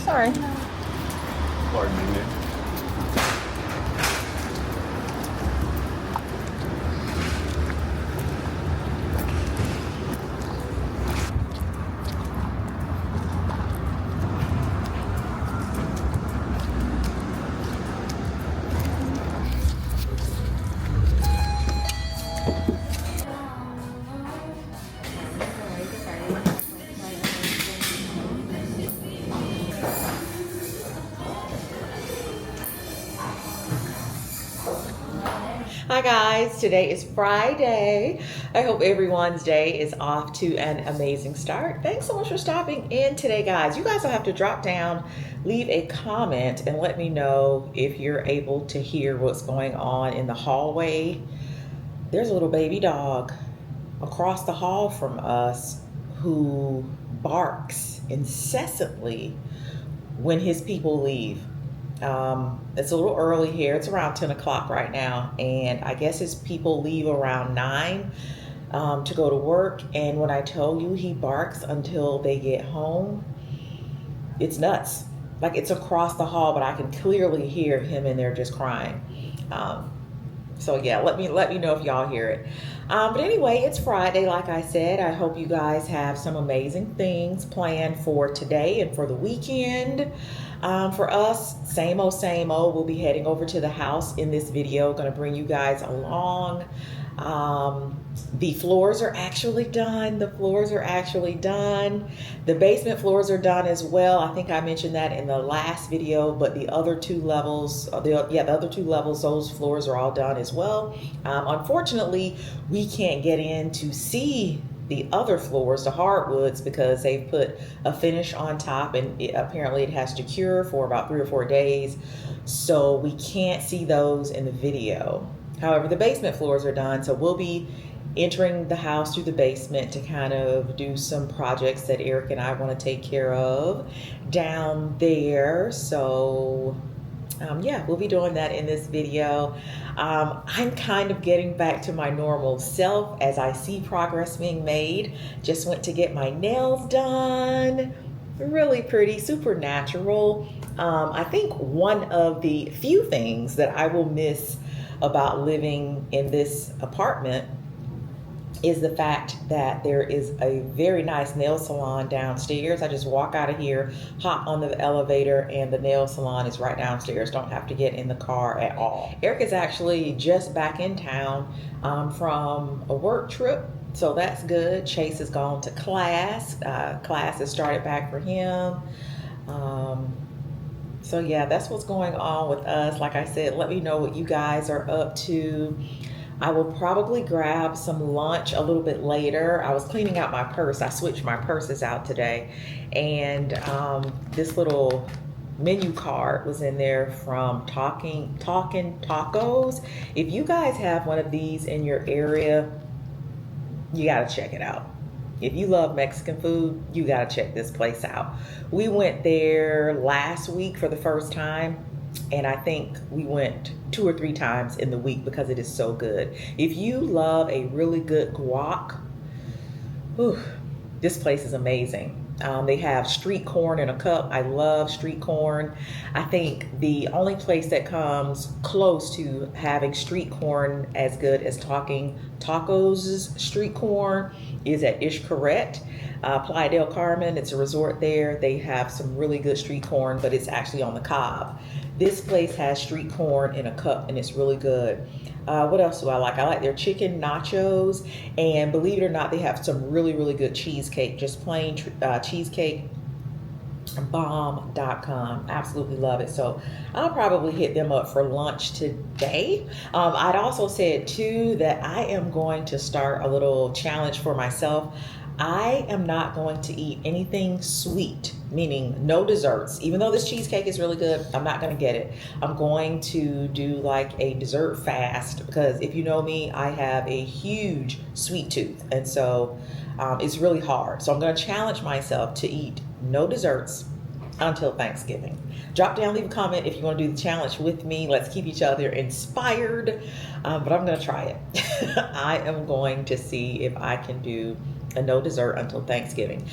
Sorry. Pardon me. Hi guys, today is Friday. I hope everyone's day is off to an amazing start. Thanks so much for stopping in today, guys. You guys will have to drop down, leave a comment, and let me know if you're able to hear what's going on in the hallway. There's a little baby dog across the hall from us who barks incessantly when his people leave. It's a little early here. It's around 10 o'clock right now, and I guess his people leave around 9 to go to work. And when I tell you he barks until they get home, it's nuts. Like, it's across the hall, but I can clearly hear him in there just crying. So yeah, let me know if y'all hear it. But anyway, it's Friday, like I said. I hope you guys have some amazing things planned for today and for the weekend. For us, same old. We'll be heading over to the house in this video. Going to bring you guys along. The floors are actually done. The basement floors are done as well. I think I mentioned that in the last video, but the other two levels, those floors are all done as well. Unfortunately, we can't get in to see the other floors, the hardwoods, because they've put a finish on top, and apparently it has to cure for about 3 or 4 days. So we can't see those in the video. However, the basement floors are done, so we'll be entering the house through the basement to kind of do some projects that Eric and I want to take care of down there. So yeah, we'll be doing that in this video. I'm kind of getting back to my normal self as I see progress being made. Just went to get my nails done. Really pretty, super natural. I think one of the few things that I will miss about living in this apartment is the fact that there is a very nice nail salon downstairs. I just walk out of here, hop on the elevator, and the nail salon is right downstairs. Don't have to get in the car at all. Eric is actually just back in town from a work trip, so that's good. Chase has gone to class. Class has started back for him. So yeah, that's what's going on with us. Like I said, let me know what you guys are up to. I will probably grab some lunch a little bit later. I was cleaning out my purse. I switched my purses out today, and this little menu card was in there from Talking Tacos. If you guys have one of these in your area, you gotta check it out. If you love Mexican food, you gotta check this place out. We went there last week for the first time, and I think we went 2 or 3 times in the week because it is so good. If you love a really good guac, this place is amazing. They have street corn in a cup. I love street corn. I think the only place that comes close to having street corn as good as Talking Tacos' street corn is at Ishkaret, Playa del Carmen. It's a resort there. They have some really good street corn, but it's actually on the cob. This place has street corn in a cup, and it's really good. What else do I like? I like their chicken nachos, and believe it or not, they have some really, really good cheesecake, just plain cheesecake. Bomb.com. Absolutely love it. So I'll probably hit them up for lunch today. I'd also said too that I am going to start a little challenge for myself. I am not going to eat anything sweet, meaning no desserts. Even though this cheesecake is really good, I'm not going to get it. I'm going to do like a dessert fast, because if you know me, I have a huge sweet tooth, and so it's really hard. So I'm going to challenge myself to eat no desserts until Thanksgiving. Drop down, leave a comment if you want to do the challenge with me. Let's keep each other inspired. But I'm going to try it. I am going to see if I can do and no dessert until Thanksgiving.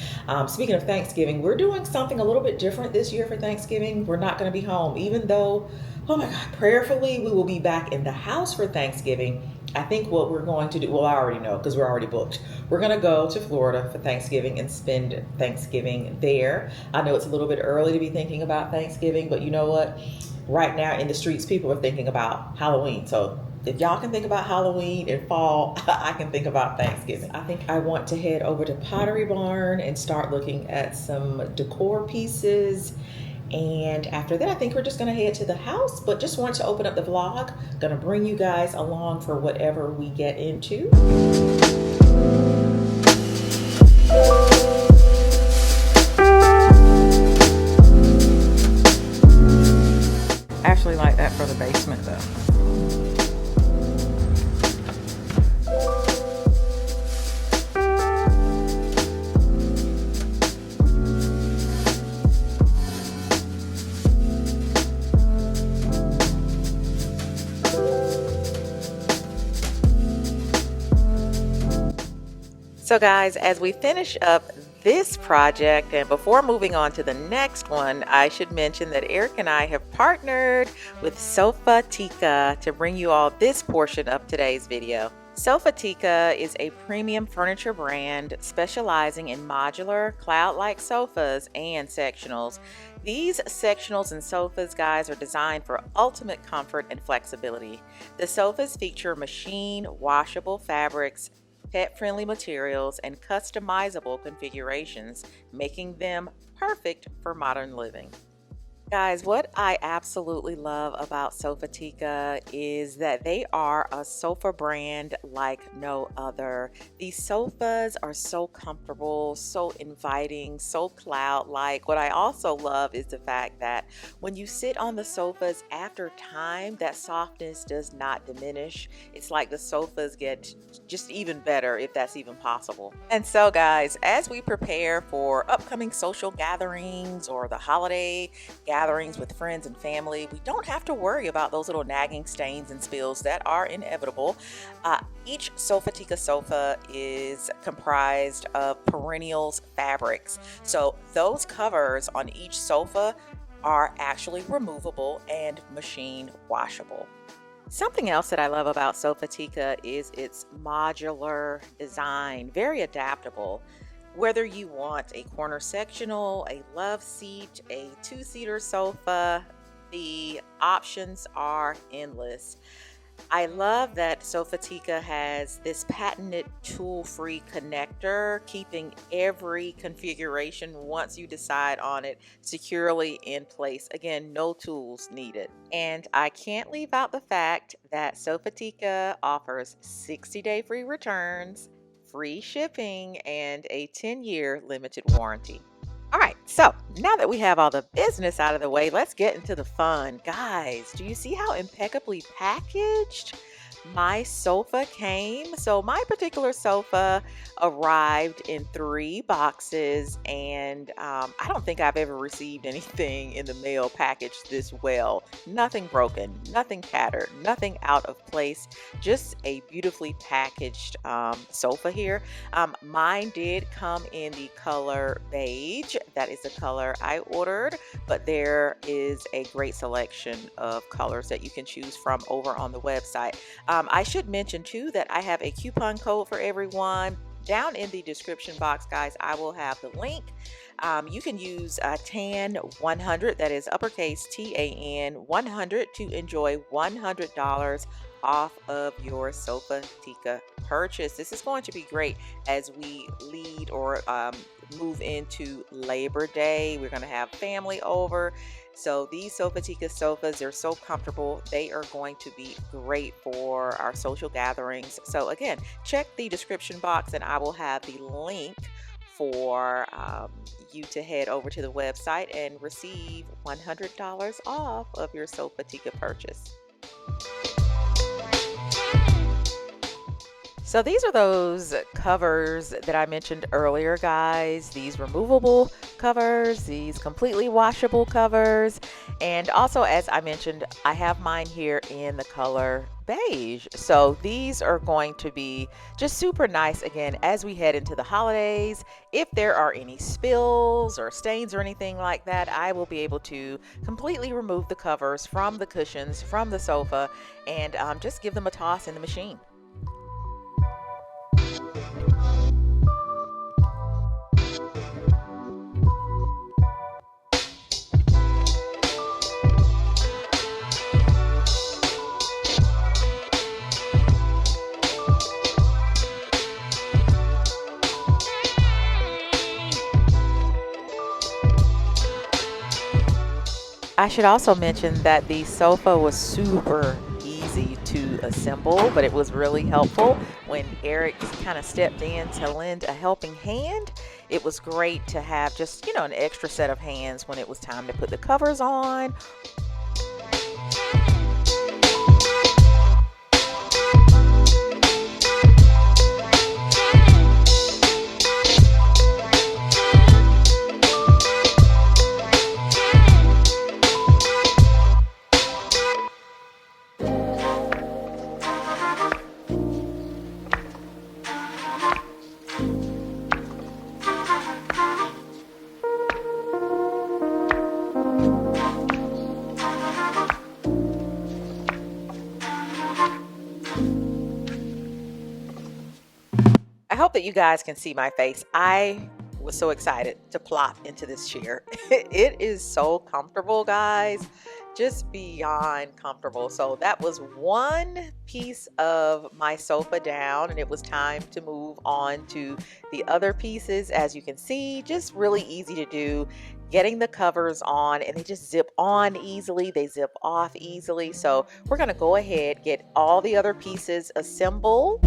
Speaking of Thanksgiving, we're doing something a little bit different this year for Thanksgiving. We're not going to be home, even though, oh my God, prayerfully, we will be back in the house for Thanksgiving. I think what we're going to do, well, I already know because we're already booked. We're going to go to Florida for Thanksgiving and spend Thanksgiving there. I know it's a little bit early to be thinking about Thanksgiving, but you know what? Right now in the streets, people are thinking about Halloween. So if y'all can think about Halloween and fall, I can think about Thanksgiving. I think I want to head over to Pottery Barn and start looking at some decor pieces. And after that, I think we're just gonna head to the house, but just want to open up the vlog. Gonna bring you guys along for whatever we get into. I actually like that for the basement though. So guys, as we finish up this project and before moving on to the next one, I should mention that Erik and I have partnered with Sofatica to bring you all this portion of today's video. Sofatica is a premium furniture brand specializing in modular, cloud-like sofas and sectionals. These sectionals and sofas, guys, are designed for ultimate comfort and flexibility. The sofas feature machine washable fabrics, pet-friendly materials, and customizable configurations, making them perfect for modern living. Guys, what I absolutely love about Sofatica is that they are a sofa brand like no other. These sofas are so comfortable, so inviting, so cloud-like. What I also love is the fact that when you sit on the sofas after time, that softness does not diminish. It's like the sofas get just even better, if that's even possible. And so guys, as we prepare for upcoming social gatherings or the holiday gatherings with friends and family, we don't have to worry about those little nagging stains and spills that are inevitable. Each Sofatica sofa is comprised of perennials fabrics. So those covers on each sofa are actually removable and machine washable. Something else that I love about Sofatica is its modular design, very adaptable. Whether you want a corner sectional, a love seat, a two-seater sofa, the options are endless. I love that Sofatica has this patented tool-free connector, keeping every configuration once you decide on it securely in place. Again, no tools needed. And I can't leave out the fact that Sofatica offers 60-day free returns, free shipping, and a 10-year limited warranty. All right, so now that we have all the business out of the way, let's get into the fun. Guys, do you see how impeccably packaged my sofa came? So my particular sofa arrived in 3 boxes, and I don't think I've ever received anything in the mail packaged this well. Nothing broken, nothing tattered, nothing out of place, just a beautifully packaged sofa here. Mine did come in the color beige. That is the color I ordered, but there is a great selection of colors that you can choose from over on the website. I should mention too that I have a coupon code for everyone. Down in the description box, guys, I will have the link. You can use TAN100, that is uppercase TAN 100, to enjoy $100 off of your Sofatica purchase. This is going to be great as we lead or move into Labor Day. We're going to have family over. So these Sofatica sofas, they're so comfortable. They are going to be great for our social gatherings. So again, check the description box and I will have the link for you to head over to the website and receive $100 off of your Sofatica purchase. So these are those covers that I mentioned earlier, guys. These removable covers, these completely washable covers. And also, as I mentioned, I have mine here in the color beige. So these are going to be just super nice again as we head into the holidays. If there are any spills or stains or anything like that, I will be able to completely remove the covers from the cushions, from the sofa, and just give them a toss in the machine. I should also mention that the sofa was super easy to assemble, but it was really helpful when Eric kind of stepped in to lend a helping hand. It was great to have just, an extra set of hands when it was time to put the covers on. I hope that you guys can see my face. I was so excited to plop into this chair. It is so comfortable, guys, just beyond comfortable. So that was one piece of my sofa down, and it was time to move on to the other pieces. As you can see, just really easy to do. Getting the covers on, and they just zip on easily, they zip off easily. So we're gonna go ahead, get all the other pieces assembled.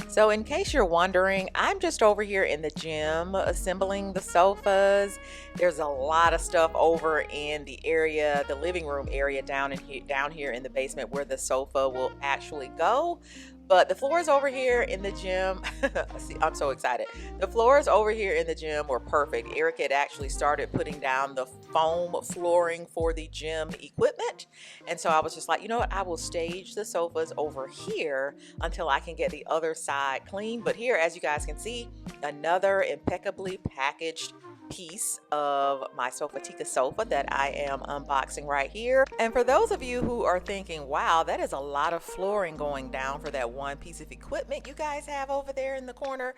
So in case you're wondering, I'm just over here in the gym assembling the sofas. There's a lot of stuff over in the area, the living room area down here in the basement where the sofa will actually go. But the floors over here in the gym, see, I'm so excited. The floors over here in the gym were perfect. Eric had actually started putting down the foam flooring for the gym equipment. And so I was just like, you know what? I will stage the sofas over here until I can get the other side clean. But here, as you guys can see, another impeccably packaged piece of my Sofatica sofa that I am unboxing right here. And for those of you who are thinking, wow, that is a lot of flooring going down for that one piece of equipment you guys have over there in the corner,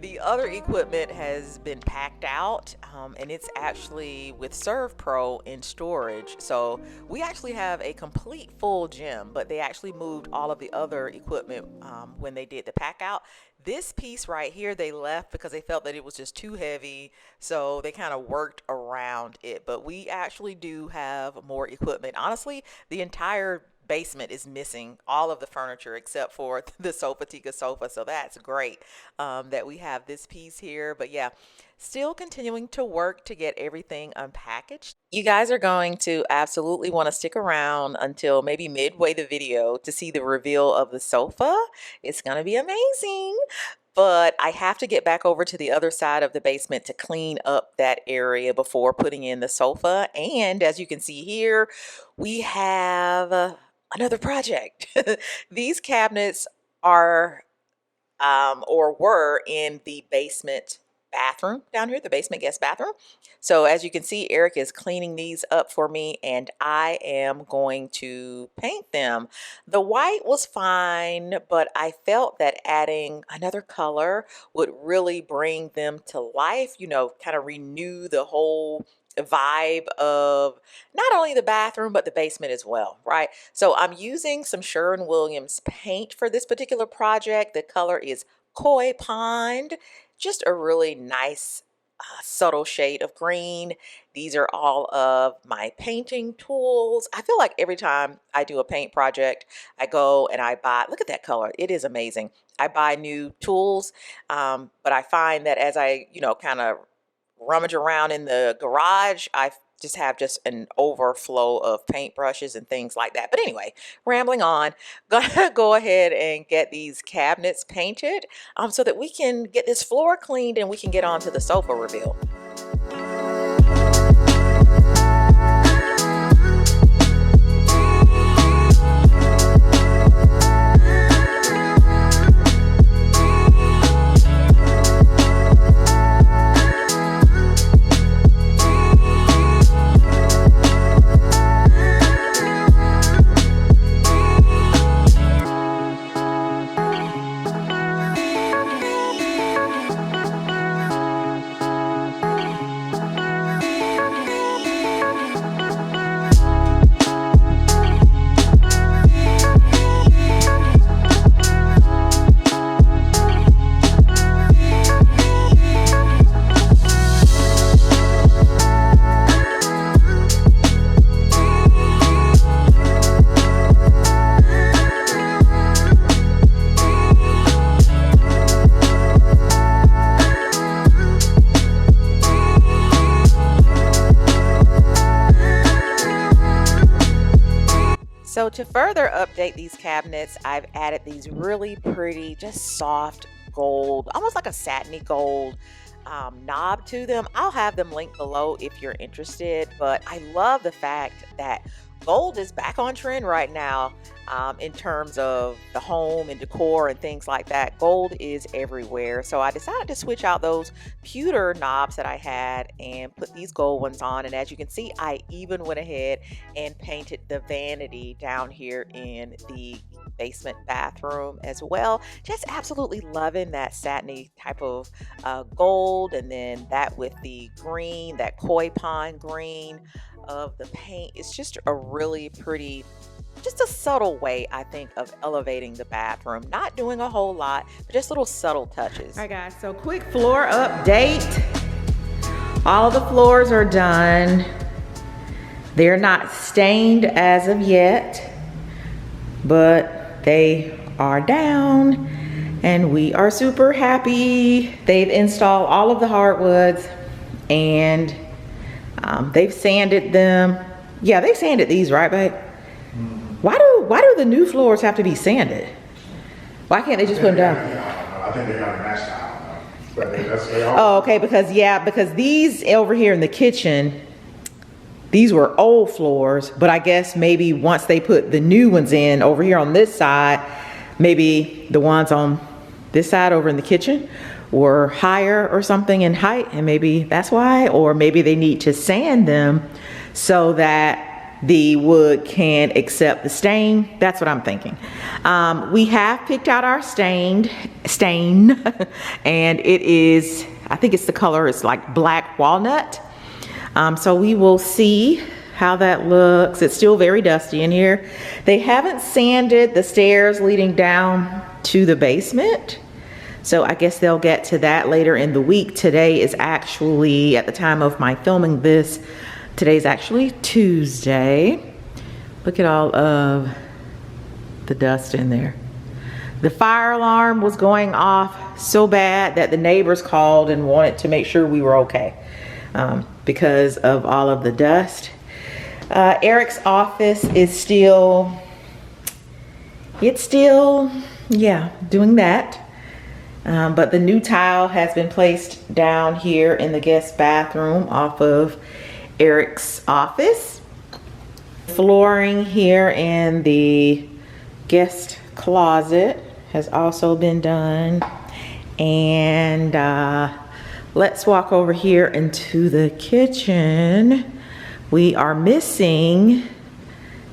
the other equipment has been packed out, and it's actually with ServPro in storage. So we actually have a complete full gym, but they actually moved all of the other equipment when they did the pack out. This piece right here they left because they felt that it was just too heavy, so they kind of worked around it. But we actually do have more equipment. Honestly, the entire basement is missing all of the furniture except for the Sofatica sofa, so that's great that we have this piece here. But yeah, still continuing to work to get everything unpackaged. You guys are going to absolutely want to stick around until maybe midway the video to see the reveal of the sofa. It's going to be amazing. But I have to get back over to the other side of the basement to clean up that area before putting in the sofa. And as you can see here, we have another project. These cabinets are or were in the basement bathroom down here, the basement guest bathroom. So as you can see, Eric is cleaning these up for me, and I am going to paint them. The white was fine, but I felt that adding another color would really bring them to life, kind of renew the whole vibe of not only the bathroom but the basement as well, right? So I'm using some Sherwin-Williams paint for this particular project. The color is Koi Pond, just a really nice subtle shade of green. These are all of my painting tools. I feel like every time I do a paint project, I go and I buy, look at that color. It is amazing. I buy new tools, but I find that as I, kind of rummage around in the garage, I just have just an overflow of paintbrushes and things like that. But anyway, rambling on, gonna go ahead and get these cabinets painted so that we can get this floor cleaned and we can get on to the sofa reveal. So to further update these cabinets, I've added these really pretty, just soft gold, almost like a satiny gold knob to them. I'll have them linked below if you're interested, but I love the fact that gold is back on trend right now in terms of the home and decor and things like that. Gold is everywhere. So I decided to switch out those pewter knobs that I had and put these gold ones on. And as you can see, I even went ahead and painted the vanity down here in the basement bathroom as well. Just absolutely loving that satiny type of gold, and then that with the green, that koi pond green of the paint. It's just a really pretty, just a subtle way, I think, of elevating the bathroom. Not doing a whole lot, but just little subtle touches. All right, guys, so quick floor update. All the floors are done. They're not stained as of yet, but they are down and we are super happy. They've installed all of the hardwoods and they've sanded them. Yeah, they sanded these, right, babe? Why do the new floors have to be sanded? Why can't they just put them down? I think they got a match style. But oh, okay, because these over here in the kitchen, these were old floors, but I guess maybe once they put the new ones in over here on this side, maybe the ones on this side over in the kitchen were higher or something in height, and maybe that's why, or maybe they need to sand them so that the wood can accept the stain. That's what I'm thinking. We have picked out our stain and it is, I think it's the color, it's like black walnut. So we will see how that looks. It's still very dusty in here. They haven't sanded the stairs leading down to the basement, so I guess they'll get to that later in the week. Today is actually, at the time of my filming this, today's actually Tuesday. Look at all of the dust in there. The fire alarm was going off so bad that the neighbors called and wanted to make sure we were okay because of all of the dust. Eric's office is still, yeah, doing that. But the new tile has been placed down here in the guest bathroom off of Eric's office. Flooring here in the guest closet has also been done. And let's walk over here into the kitchen. We are missing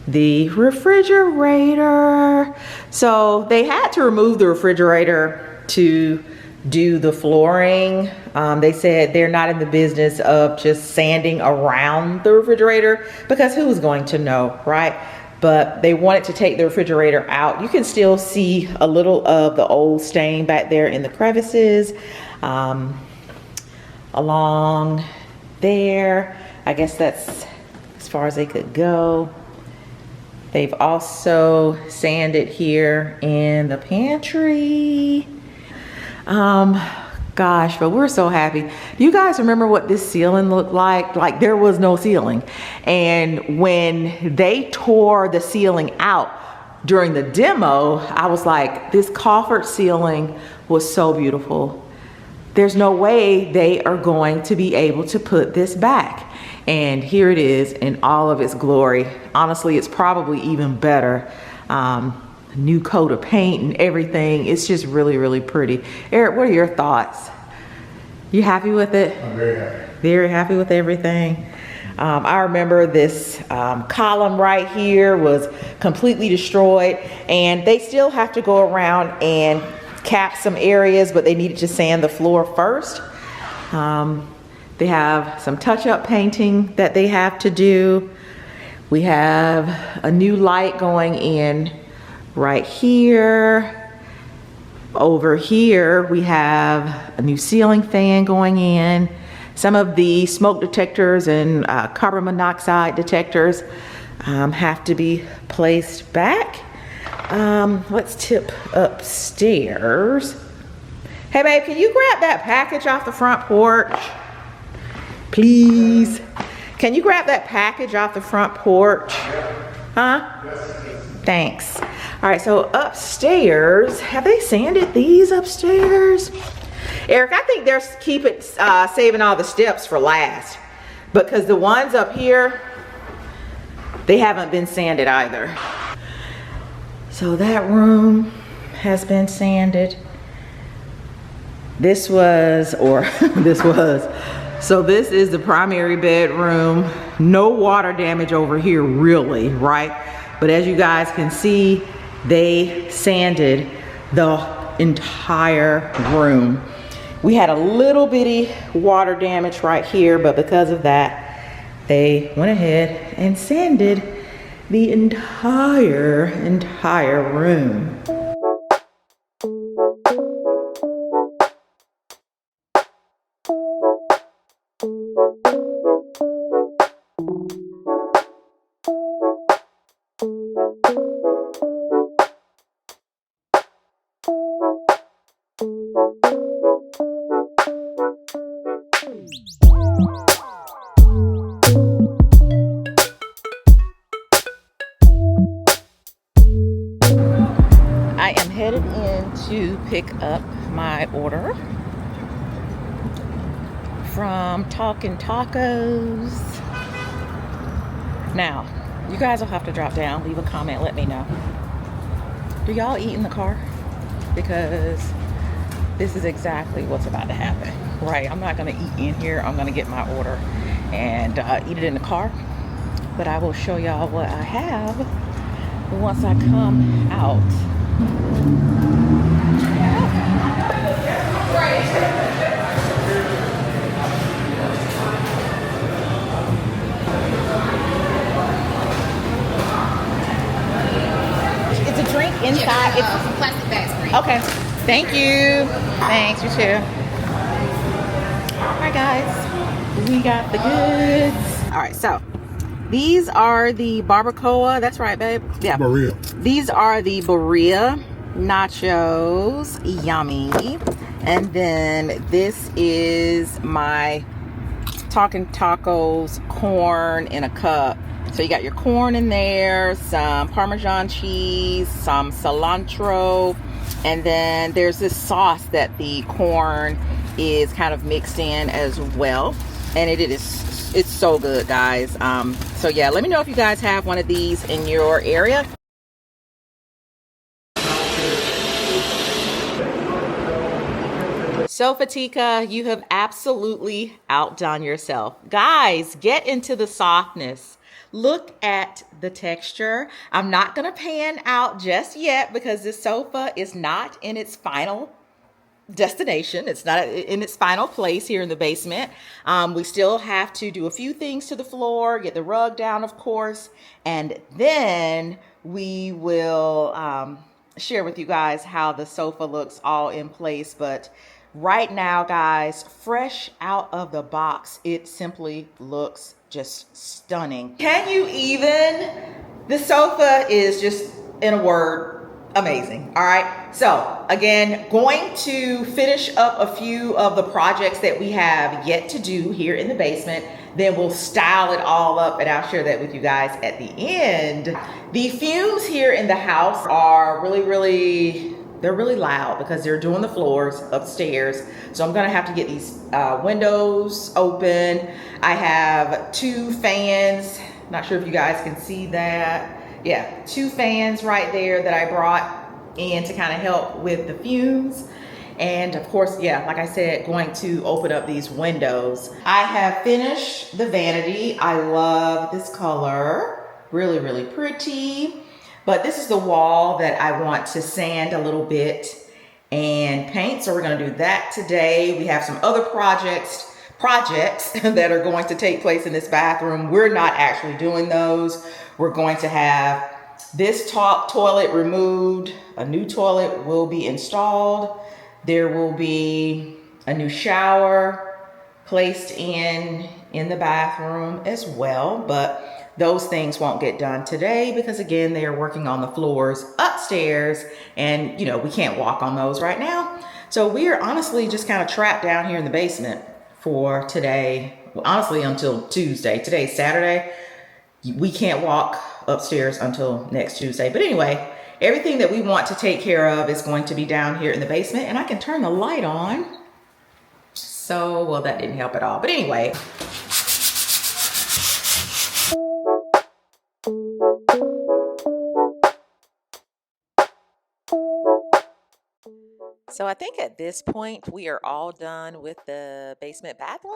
the refrigerator. So they had to remove the refrigerator to do the flooring. They said they're not in the business of just sanding around the refrigerator because who's going to know, right? But they wanted to take the refrigerator out. You can still see a little of the old stain back there in the crevices. along there. I guess that's as far as they could go. They've also sanded here in the pantry. Gosh, but we're so happy. Do you guys remember what this ceiling looked like? Like there was no ceiling. And when they tore the ceiling out during the demo, I was like, this coffered ceiling was so beautiful. There's no way they are going to be able to put this back. And here it is in all of its glory. Honestly, it's probably even better. New coat of paint and everything. It's just really, really pretty. Eric, what are your thoughts? You happy with it? I'm very happy. Very happy with everything. I remember this column right here was completely destroyed, and they still have to go around and cap some areas, but they needed to sand the floor first. They have some touch-up painting that they have to do. We have a new light going in right here. Over here, we have a new ceiling fan going in. Some of the smoke detectors and carbon monoxide detectors have to be placed back. Let's tip upstairs. Hey babe, can you grab that package off the front porch? Please. Can you grab that package off the front porch? Huh? Thanks. All right, so upstairs, have they sanded these upstairs? Eric, I think they're saving all the steps for last, because the ones up here, they haven't been sanded either. So that room has been sanded. This was, so this is the primary bedroom. No water damage over here really, right? But as you guys can see, they sanded the entire room. We had a little bitty water damage right here, but because of that, they went ahead and sanded the entire room. I am headed in to pick up my order from Talking Tacos. Now, you guys will have to drop down, leave a comment, let me know. Do y'all eat in the car? Because this is exactly what's about to happen, right? I'm not gonna eat in here. I'm gonna get my order and eat it in the car. But I will show y'all what I have once I come out. It's a drink inside. It's some plastic bags for you. okay. Thank you. Thanks, you too. Alright guys, we got the goods. Alright, so these are the barbacoa. That's right, babe. Yeah. Maria. These are the birria nachos. Yummy. And then this is my Talking Tacos corn in a cup. So you got your corn in there, some Parmesan cheese, some cilantro, and then there's this sauce that the corn is kind of mixed in as well. And it's so good, guys. So yeah, let me know if you guys have one of these in your area. Sofatica, you have absolutely outdone yourself. Guys, get into the softness. Look at the texture. I'm not gonna pan out just yet because this sofa is not in its final destination. It's not in its final place here in the basement. We still have to do a few things to the floor, get the rug down, of course, and then we will share with you guys how the sofa looks all in place. But right now, guys, fresh out of the box, it simply looks just stunning. Can you even? The sofa is just, in a word, amazing. All right, so again, going to finish up a few of the projects that we have yet to do here in the basement. Then we'll style it all up, and I'll share that with you guys at the end. The fumes here in the house are they're really loud because they're doing the floors upstairs. So I'm gonna have to get these windows open. I have 2 fans. Not sure if you guys can see that. Yeah, 2 fans right there that I brought in to kind of help with the fumes. And of course, yeah, like I said, going to open up these windows. I have finished the vanity. I love this color. Really, really pretty. But this is the wall that I want to sand a little bit and paint. So we're gonna do that today. We have some other projects that are going to take place in this bathroom. We're not actually doing those. We're going to have this top toilet removed. A new toilet will be installed. There will be a new shower placed in the bathroom as well, but those things won't get done today because again, they are working on the floors upstairs and you know, we can't walk on those right now. So we are honestly just kind of trapped down here in the basement for today. Well, honestly, until Tuesday. Today's Saturday. We can't walk upstairs until next Tuesday. But anyway, everything that we want to take care of is going to be down here in the basement, and I can turn the light on. So, well, that didn't help at all. But anyway. So I think at this point we are all done with the basement bathroom.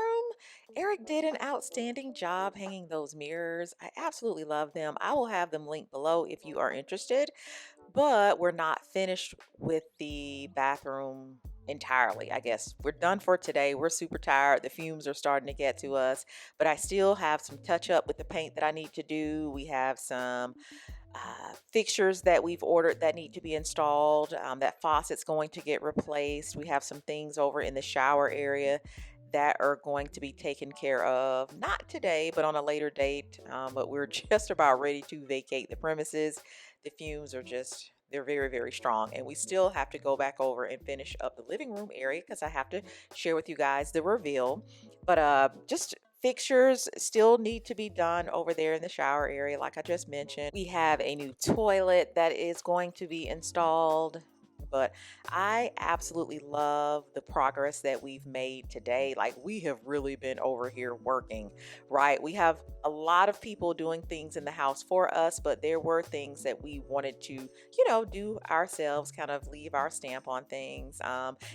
Erik did an outstanding job hanging those mirrors. I absolutely love them. I will have them linked below if you are interested. But we're not finished with the bathroom entirely. I guess we're done for today. We're super tired. The fumes are starting to get to us, but I still have some touch up with the paint that I need to do. We have some fixtures that we've ordered that need to be installed. That faucet's going to get replaced. We have some things over in the shower area that are going to be taken care of, not today, but on a later date. But we're just about ready to vacate the premises. The fumes are just, they're very, very strong. And we still have to go back over and finish up the living room area because I have to share with you guys the reveal. But just fixtures still need to be done over there in the shower area, like I just mentioned. We have a new toilet that is going to be installed. But I absolutely love the progress that we've made today. Like, we have really been over here working, right? We have a lot of people doing things in the house for us, but there were things that we wanted to, you know, do ourselves, kind of leave our stamp on things.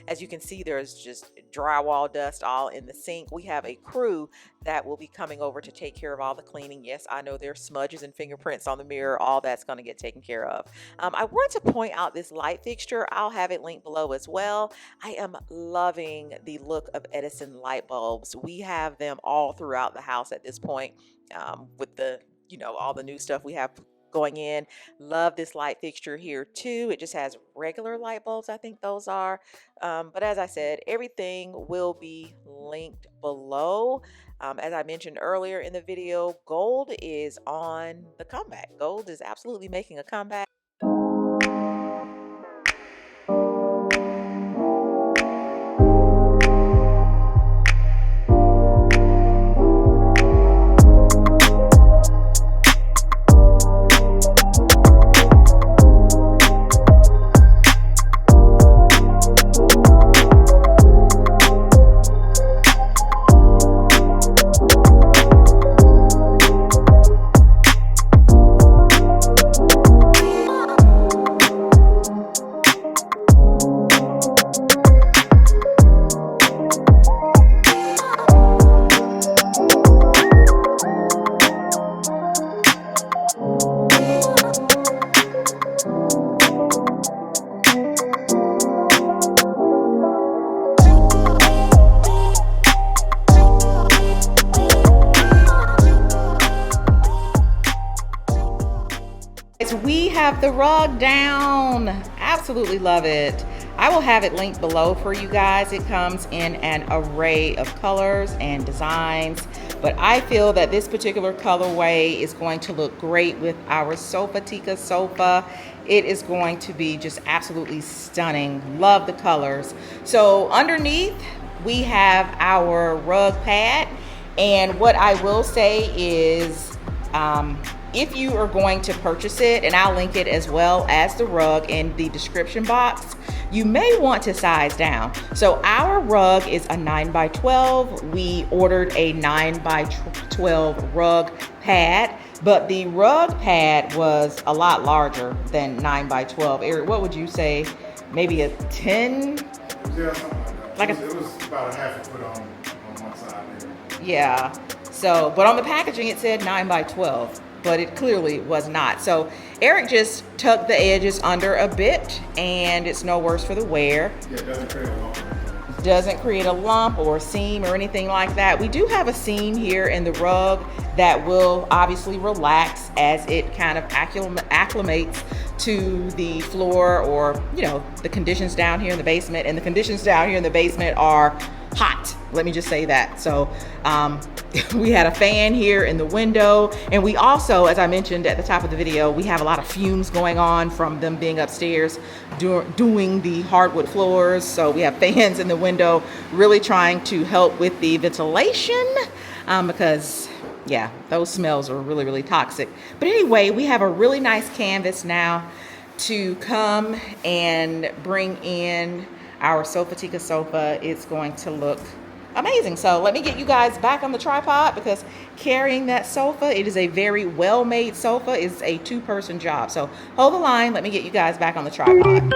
As you can see, there's just drywall dust all in the sink. We have a crew that will be coming over to take care of all the cleaning. Yes, I know there's smudges and fingerprints on the mirror. All that's going to get taken care of. I wanted to point out this light fixture. I'll have it linked below as well. I am loving the look of Edison light bulbs. We have them all throughout the house at this point, with the, you know, all the new stuff we have going in. Love this light fixture here too. It just has regular light bulbs, I think those are. But as I said, everything will be linked below. As I mentioned earlier in the video, gold is on the comeback. Gold is absolutely making a comeback. We have the rug down. Absolutely love it. I will have it linked below for you guys. It comes in an array of colors and designs, but I feel that this particular colorway is going to look great with our Sofatica sofa. It is going to be just absolutely stunning. Love the colors. So underneath, we have our rug pad, and what I will say is, if you are going to purchase it, and I'll link it as well as the rug in the description box, you may want to size down. So our rug is a 9x12. We ordered a 9x12 rug pad, but the rug pad was a lot larger than 9x12. Eric, what would you say? Maybe a 10? Yeah, something like that. It was about a half a foot on one side there. Yeah. So, but on the packaging it said 9x12. But it clearly was not. So Eric just tucked the edges under a bit, and it's no worse for the wear. Yeah, it doesn't create a lump. Doesn't create a lump or a seam or anything like that. We do have a seam here in the rug that will obviously relax as it kind of acclimates to the floor, or you know, the conditions down here in the basement. And the conditions down here in the basement are hot, let me just say that. So we had a fan here in the window, and we also, as I mentioned at the top of the video, we have a lot of fumes going on from them being upstairs doing the hardwood floors. So we have fans in the window really trying to help with the ventilation, because yeah, those smells are really, really toxic. But anyway, we have a really nice canvas now to come and bring in our Sofatica sofa. It's going to look amazing. So let me get you guys back on the tripod, because carrying that sofa, it is a very well-made sofa, is a two-person job. So hold the line, let me get you guys back on the tripod.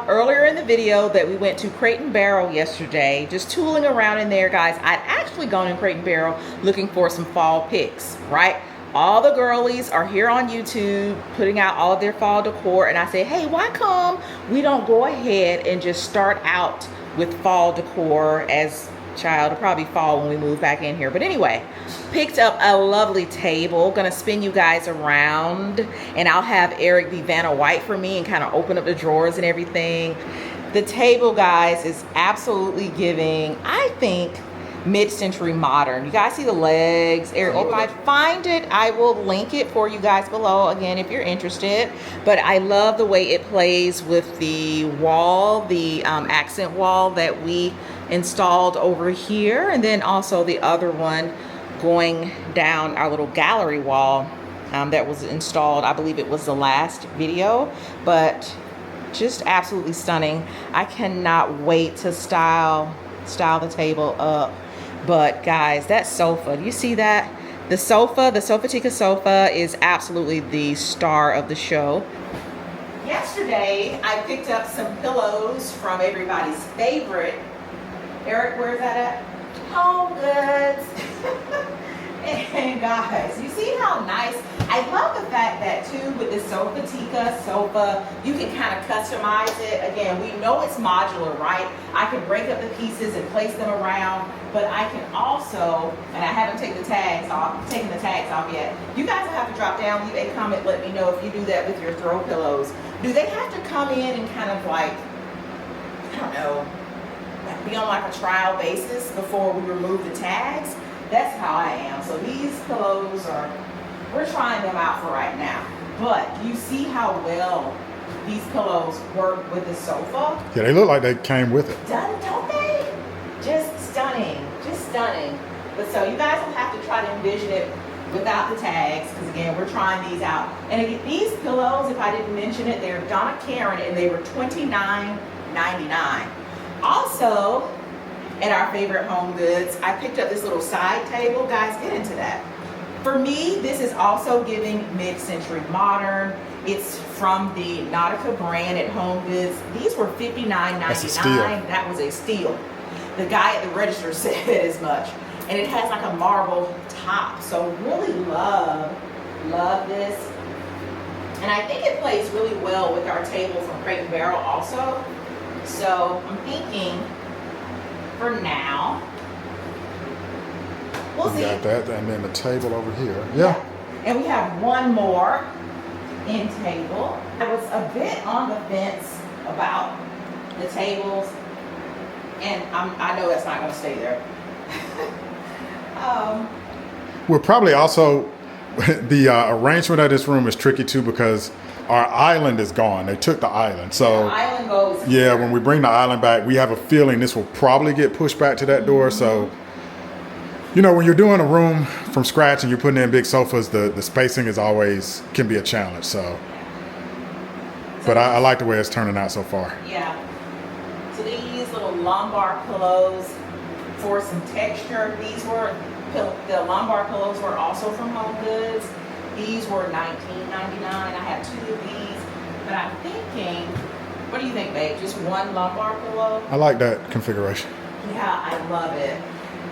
Earlier in the video that we went to Crate and Barrel yesterday, just tooling around in there, guys. I'd actually gone in Crate and Barrel looking for some fall picks, right? All the girlies are here on YouTube putting out all of their fall decor, and I say, hey, why come we don't go ahead and just start out with fall decor? As child, it'll probably fall when we move back in here. But anyway, picked up a lovely table. Gonna spin you guys around, and I'll have Eric be Vanna White for me and kind of open up the drawers and everything. The table, guys, is absolutely giving, I think, mid-century modern. You guys see the legs? Eric, if I find it, I will link it for you guys below, again, if you're interested. But I love the way it plays with the wall, the accent wall that we installed over here, and then also the other one going down our little gallery wall that was installed. I believe it was the last video, but just absolutely stunning. I cannot wait to style the table up. But guys, that sofa, do you see that? The sofa, the Sofatica sofa, is absolutely the star of the show. Yesterday, I picked up some pillows from everybody's favorite. Eric, where's that at? Home Goods. And guys, you see how nice? I love the fact that too, with the Sofatica sofa, you can kind of customize it. Again, we know it's modular, right? I can break up the pieces and place them around, but I can also, and I haven't taken the tags off yet. You guys will have to drop down, leave a comment, let me know if you do that with your throw pillows. Do they have to come in and kind of like, I don't know, be on like a trial basis before we remove the tags? That's how I am. So these pillows we're trying them out for right now. But you see how well these pillows work with the sofa? Yeah, they look like they came with it. Don't they? Just stunning, just stunning. But so you guys will have to try to envision it without the tags, because again, we're trying these out. And again, these pillows, if I didn't mention it, they're Donna Karan, and they were $29.99. Also, at our favorite Home Goods, I picked up this little side table. Guys, get into that. For me, this is also giving mid-century modern. It's from the Nautica brand at Home Goods. These were $59.99. That's a steal. That was a steal. The guy at the register said as much. And it has like a marble top. So really love this. And I think it plays really well with our table from Crate and Barrel also. So I'm thinking for now, we'll see. Got that, and then the table over here. Yeah. And we have one more end table. I was a bit on the fence about the tables, and I know that's not going to stay there. We're probably also, the arrangement of this room is tricky too because our island is gone. They took the island. So the island goes yeah, here. when we bring the island back, we have a feeling this will probably get pushed back to that door. So, you know, when you're doing a room from scratch and you're putting in big sofas, the spacing is always, can be a challenge. So, but I like the way it's turning out so far. Yeah. So these little lumbar pillows for some texture. These were, the lumbar pillows were also from Home Goods. These were $19.99. I have two of these, but I'm thinking, what do you think, babe? Just one lumbar pillow? I like that configuration. Yeah, I love it.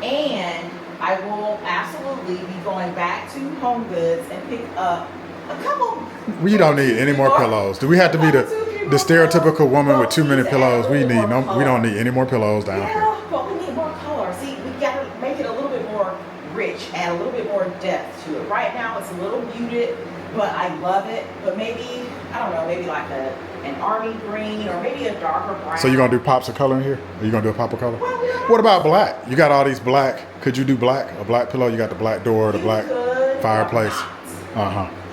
And I will absolutely be going back to Home Goods and pick up a couple. We don't need any more pillows. Do we have to be the stereotypical woman with too many pillows? We don't need any more pillows down here. Yeah, but we need more color. See, we got to make it a little bit more rich, add a little bit more depth to it. Right now it's a little muted, but I love it. But maybe, I don't know, maybe like an army green or maybe a darker brown. So you're gonna do pops of color in here? Are you gonna do a pop of color? Well, What about black? You got all these black. Could you do black? A black pillow? You got the black door, the black fireplace.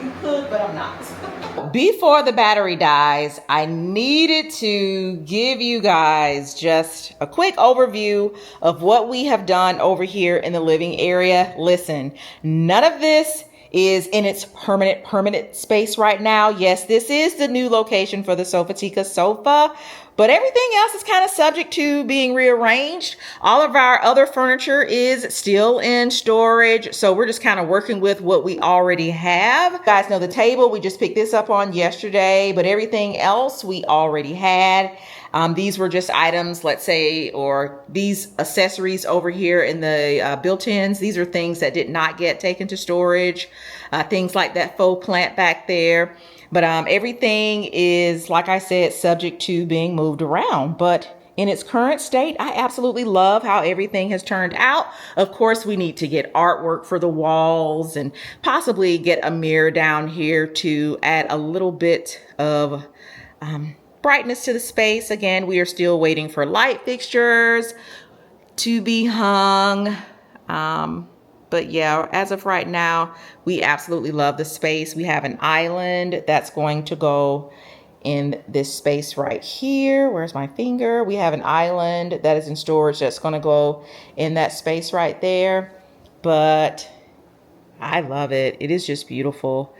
You could, but I'm not. Before the battery dies, I needed to give you guys just a quick overview of what we have done over here in the living area. Listen, none of this is in its permanent space right now. Yes, this is the new location for the Sofatica sofa, but everything else is kind of subject to being rearranged. All of our other furniture is still in storage, so we're just kind of working with what we already have. You guys know the table, we just picked this up on yesterday, but everything else we already had. These were just items, let's say, or these accessories over here in the built-ins. These are things that did not get taken to storage, things like that faux plant back there. But everything is, like I said, subject to being moved around. But in its current state, I absolutely love how everything has turned out. Of course, we need to get artwork for the walls and possibly get a mirror down here to add a little bit of brightness to the space. Again, we are still waiting for light fixtures to be hung. But yeah, as of right now, we absolutely love the space. We have an island that's going to go in this space right here. Where's my finger? We have an island that is in storage that's going to go in that space right there. But I love it. It is just beautiful.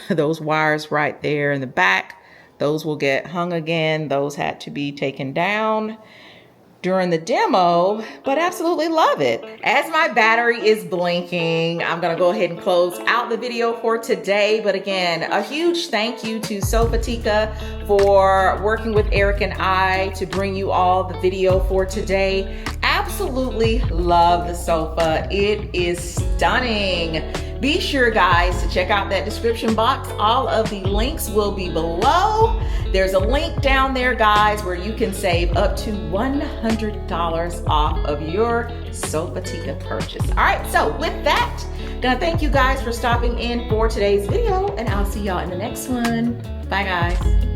Those wires right there in the back, those will get hung again. Those had to be taken down during the demo, but absolutely love it. As my battery is blinking, I'm gonna go ahead and close out the video for today. But again, a huge thank you to Sofatica for working with Erik and I to bring you all the video for today. Absolutely love the sofa. It is stunning. Be sure, guys, to check out that description box. All of the links will be below. There's a link down there, guys, where you can save up to $100 off of your Sofatica purchase. All right, so with that, gonna thank you guys for stopping in for today's video, and I'll see y'all in the next one. Bye, guys.